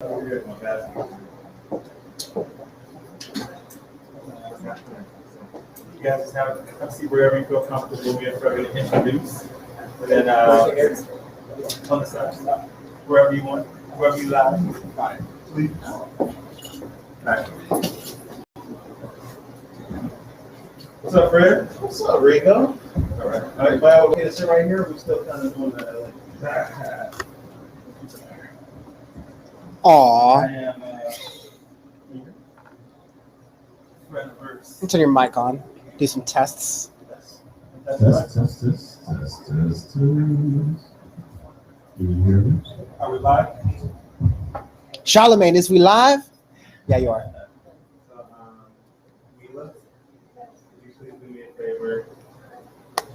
You guys just have a seat wherever you feel comfortable. We're going to introduce. And then on the side, wherever you want, wherever you like. Please. All right. What's up, Fred? What's up, Rico? All right. All right, glad we're going to sit right here. We're still kind of doing that. Aww. I am Fred Verse. Turn your mic on. Do some tests. Test. Can you hear me? Are we live? Charlemagne, is we live? Yeah, you are. So, Mila, would you please do me a favor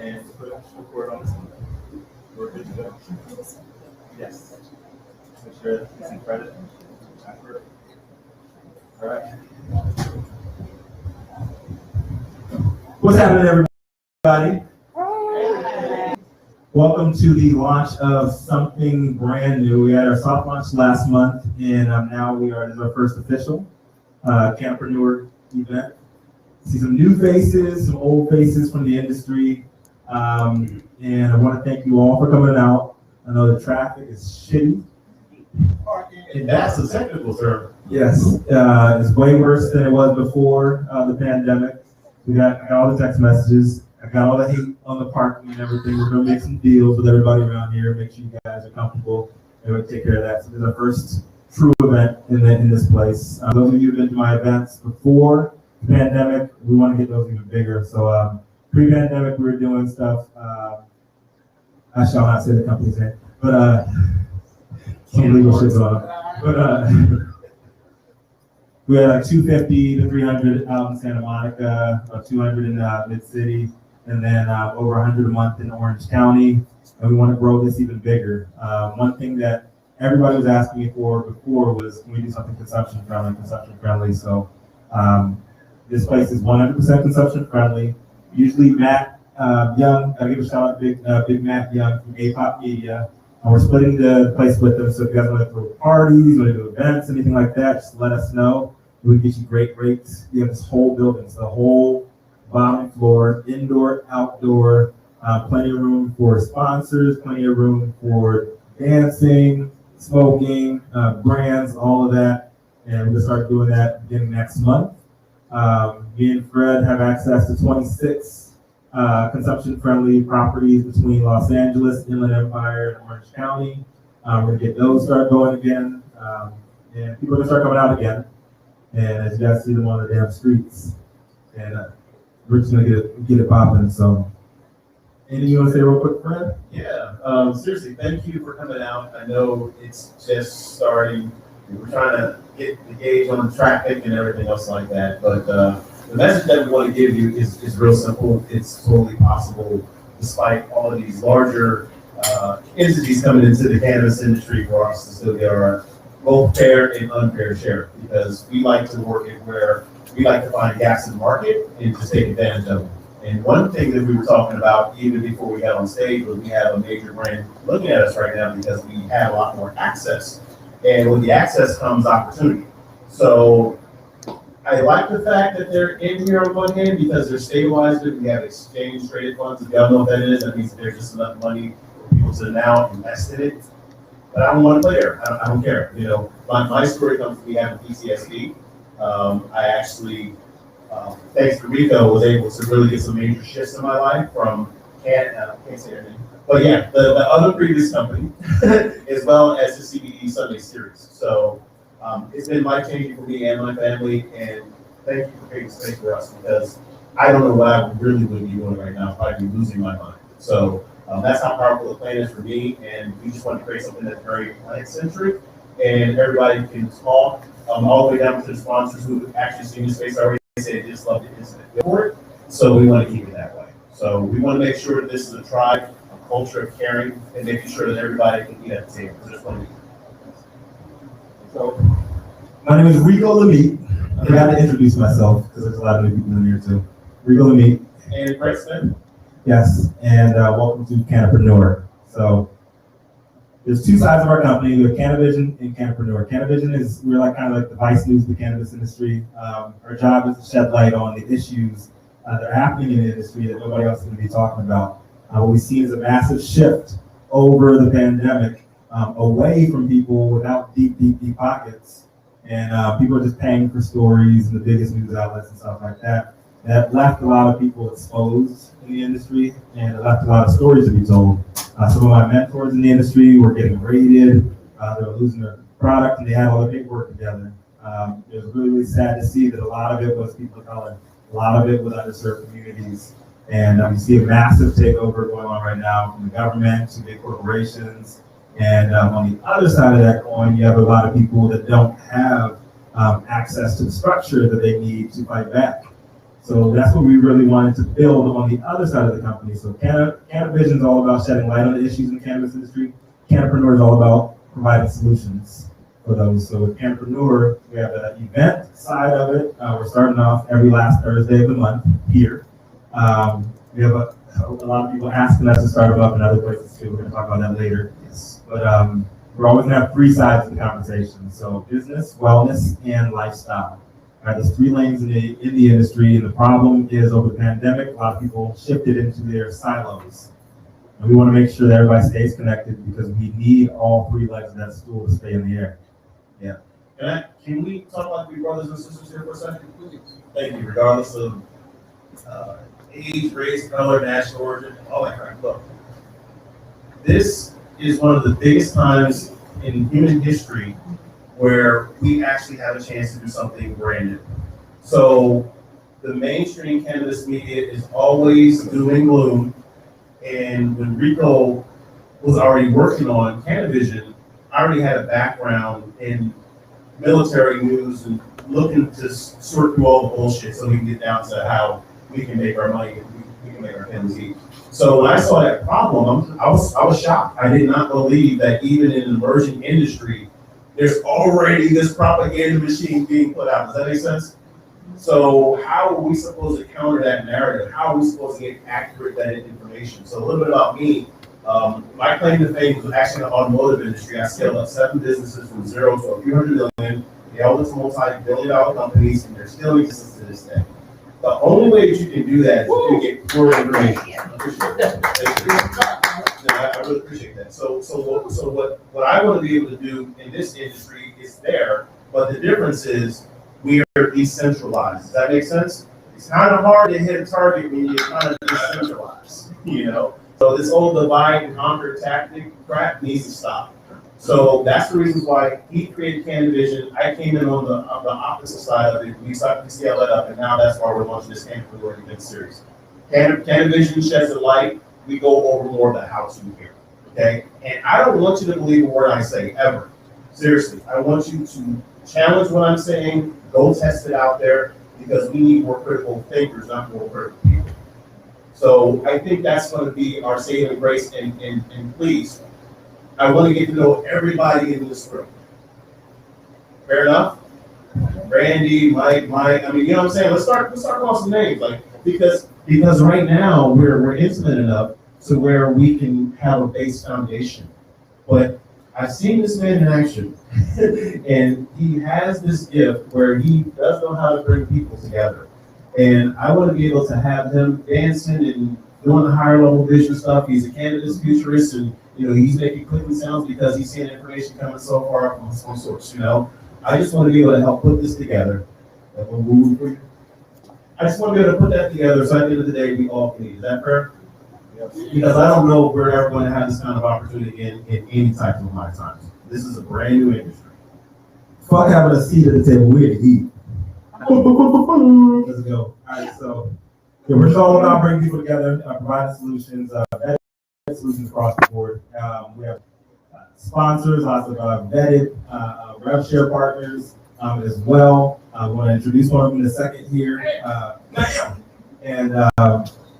and put a record on this one? We're good to go. Yes. Make sure it's in credit. All right. What's happening, everybody? Welcome to the launch of something brand new. We had our soft launch last month, and now this is our first official CANiPRENEUR event. See some new faces, some old faces from the industry, and I want to thank you all for coming out. I know the traffic is shitty. And that's a technical term. Yes, it's way worse than it was before the pandemic. I got all the text messages. I got all the hate on the parking and everything. We're gonna make some deals with everybody around here. Make sure you guys are comfortable and we'll take care of that. So this is our first true event in this place. Those of you who've been to my events before the pandemic, we want to get those even bigger. So pre-pandemic, we were doing stuff. I shall not say the company's name, but some legal shit's on. But we had like 250 to 300 out in Santa Monica, about 200 in Mid-City, and then over 100 a month in Orange County. And we want to grow this even bigger. One thing that everybody was asking me for before was, can we do something consumption friendly? So this place is 100% consumption friendly. Usually Matt Young, I give a shout out to Big Matt Young from A-Pop Media. And we're splitting the place with them. So if you guys want to throw parties, want to do events, anything like that, just let us know. We can get you great rates. We have this whole building, so the whole bottom floor, indoor, outdoor, plenty of room for sponsors, plenty of room for dancing, smoking, brands, all of that. And we're gonna start doing that beginning next month. Me and Fred have access to 26 consumption-friendly properties between Los Angeles, Inland Empire, and Orange County. We're gonna get those start going again, and people are gonna start coming out again. And as you guys see them on the damn streets, and we're just gonna get it popping. So, anything you want to say real quick, Fred? Yeah, seriously, thank you for coming out. I know it's just starting. We're trying to get the gauge on the traffic and everything else like that, but the message that we want to give you is real simple. It's totally possible, despite all of these larger entities coming into the cannabis industry, for us to still get our both fair and unfair share, because we like to work it where we like to find gaps in the market and just take advantage of them. And one thing that we were talking about even before we got on stage was we have a major brand looking at us right now because we have a lot more access. And with the access comes opportunity. So I like the fact that they're in here on one hand because they're stabilized. We have exchange traded funds. If y'all know what that is, that means there's just enough money for people to now invest in it. But I don't want to play there. I don't care. You know, my story comes from me having PTSD. I actually, thanks to Rico, was able to really get some major shifts in my life from can't say her name, but yeah, the other previous company, as well as the CBD Sunday series. So it's been life changing for me and my family. And thank you for creating space for us, because I don't know what I really would be doing right now. I'd probably be losing my mind. So. That's how powerful the plan is for me, and we just want to create something that's very client-centric, and everybody can talk all the way down to the sponsors who have actually seen the space already. They say they just love the instant for it, so we want to keep it that way. So we want to make sure that this is a tribe, a culture of caring, and making sure that everybody can eat at the table. So my name is Rico Lamitt. I forgot to introduce myself because there's a lot of new people in here too. Rico Lamitt. And Preston. Yes, and welcome to CANiPRENEUR. So there's two sides of our company. We have CannaVision and CANiPRENEUR. CannaVision is, we're like kind of like the Vice News of the cannabis industry. Our job is to shed light on the issues that are happening in the industry that nobody else is going to be talking about. What we see is a massive shift over the pandemic away from people without deep pockets. And people are just paying for stories and the biggest news outlets and stuff like that. That left a lot of people exposed in the industry, and it left a lot of stories to be told. Some of my mentors in the industry were getting raided, they were losing their product, and they had all the paperwork together. It was really, really sad to see that a lot of it was people of color, a lot of it was underserved communities. And you see a massive takeover going on right now from the government to big corporations. And on the other side of that coin, you have a lot of people that don't have access to the structure that they need to fight back. So that's what we really wanted to build on the other side of the company. So CannaVision is all about shedding light on the issues in the cannabis industry. CANiPRENEUR is all about providing solutions for those. So with CANiPRENEUR, we have the event side of it. We're starting off every last Thursday of the month here. We have a lot of people asking us to start them up in other places too. We're going to talk about that later. Yes. But we're always going to have three sides of the conversation. So business, wellness, and lifestyle. There's three lanes in the industry, and the problem is over the pandemic, a lot of people shifted into their silos. And we want to make sure that everybody stays connected because we need all three legs of that stool to stay in the air. Yeah. Can we talk about the brothers and sisters here for a second, please? Thank you, regardless of age, race, color, national origin, all that crap. Look, this is one of the biggest times in human history where we actually have a chance to do something brand new. So the mainstream cannabis media is always doom and gloom. And when Rico was already working on CannaVision, I already had a background in military news and looking to sort through all the bullshit so we can get down to how we can make our money and we can make our families eat. So when I saw that problem, I was shocked. I did not believe that even in an emerging industry, there's already this propaganda machine being put out. Does that make sense? So how are we supposed to counter that narrative? How are we supposed to get accurate, vetted information? So a little bit about me. My claim to fame was actually in the automotive industry. I scaled up 7 businesses from 0 to a few $100 million. They all went to multi-billion-dollar companies, and they're still in existence to this day. The only way that you can do that is if you get more information. I appreciate that. Thank you. I really appreciate that. So what I want to be able to do in this industry is there, but the difference is we are decentralized. Does that make sense? It's kind of hard to hit a target when you're kind of decentralized, you know? So this whole divide and conquer tactic crap needs to stop. So that's the reason why he created CannaVision. I came in on the opposite side of it. We started to scale that up, and now that's why we're launching this CaniPRENEUR event series. CannaVision sheds a light. We go over more of the how-to here, okay? And I don't want you to believe a word I say, ever. Seriously, I want you to challenge what I'm saying, go test it out there, because we need more critical thinkers, not more critical people. So I think that's going to be our saving grace, and please, I want to get to know everybody in this room. Fair enough? Randy, Mike, I mean, you know what I'm saying? Let's start calling some names, like, because right now we're intimate enough to where we can have a base foundation. But I've seen this man in action, and he has this gift where he does know how to bring people together. And I want to be able to have him dancing and doing the higher level vision stuff. He's a cannabis futurist, and you know he's making clicking sounds because he's seeing information coming so far from some source. You know, I just want to be able to help put this together. I just want to be able to put that together so at the end of the day we all can eat. Is that fair? Because I don't know if we're ever going to have this kind of opportunity in any type of lifetimes. This is a brand new industry. Fuck having a seat at the table, we're to eat. Let's go. All right, so yeah, we're all about bringing people together, providing solutions, solutions across the board. We have sponsors, lots of vetted rev share partners as well. I want to introduce one of them in a second here. And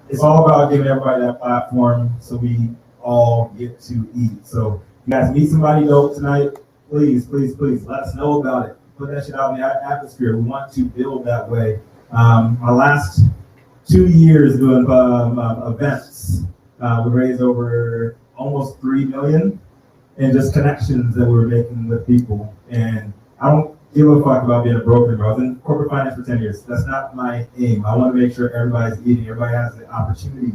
it's all about giving everybody that platform so we all get to eat. So you guys meet somebody dope tonight, please let us know about it. Put that shit out in the atmosphere. We want to build that way. Our last 2 years doing events, we raised over almost $3 million. and just connections that we were making with people. And I don't give a fuck about being a broker. I was in corporate finance for 10 years. That's not my aim. I want to make sure everybody's eating, everybody has the opportunity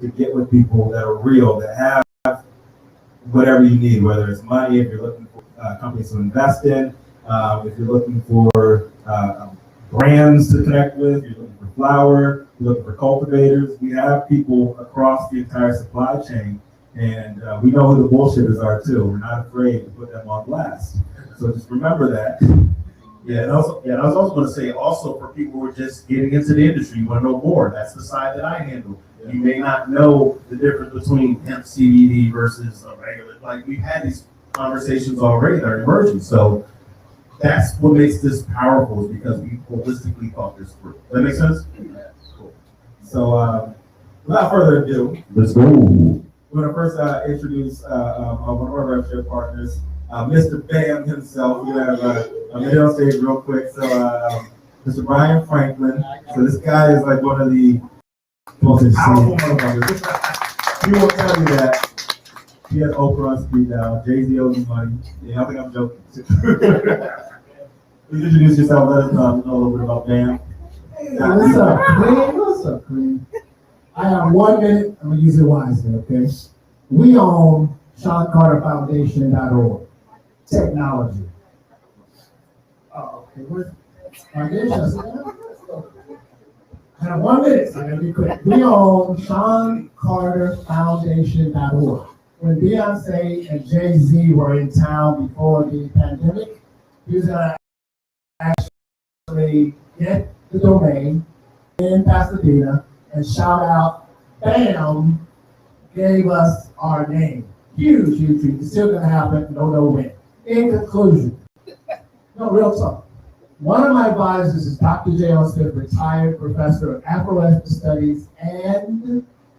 to get with people that are real, that have whatever you need, whether it's money, if you're looking for companies to invest in, if you're looking for brands to connect with, you're looking for flower, you're looking for cultivators. We have people across the entire supply chain, and we know who the bullshitters are too. We're not afraid to put them on blast. So just remember that. Yeah, and I was also going to say, also for people who are just getting into the industry, you want to know more. That's the side that I handle. You may not know the difference between hemp CBD versus a regular. Like, we've had these conversations already that are emerging. So that's what makes this powerful, is because we holistically thought this through. Does that make sense? Yeah. Cool. So without further ado, Let's go. we're going to first introduce one of our representative partners, Mr. Bam himself. We have a minute on stage real quick. So Mr. Brian Franklin. So this guy is like one of the most powerful motherfuckers. He won't tell you that. He has Oprah on speed now. Jay-Z owes him money. Yeah, I think I'm joking. Please introduce yourself. Let us know a little bit about Bam. Hey, what's up, Queen? What's up, Queen? I have 1 minute. I'm gonna use it wisely, okay? We own SeanCarterFoundation.org. Technology. Oh, okay. What? I have 1 minute, so I'm gonna be quick. We own SeanCarterFoundation.org. When Beyonce and Jay-Z were in town before the pandemic, he was gonna actually get the domain in Pasadena and shout out, BAM gave us our name. Huge, huge treat. It's still gonna happen, don't know when. In conclusion, no, real talk. One of my advisors is Dr. J.L. Smith, retired professor of Afro-Ethnic Studies and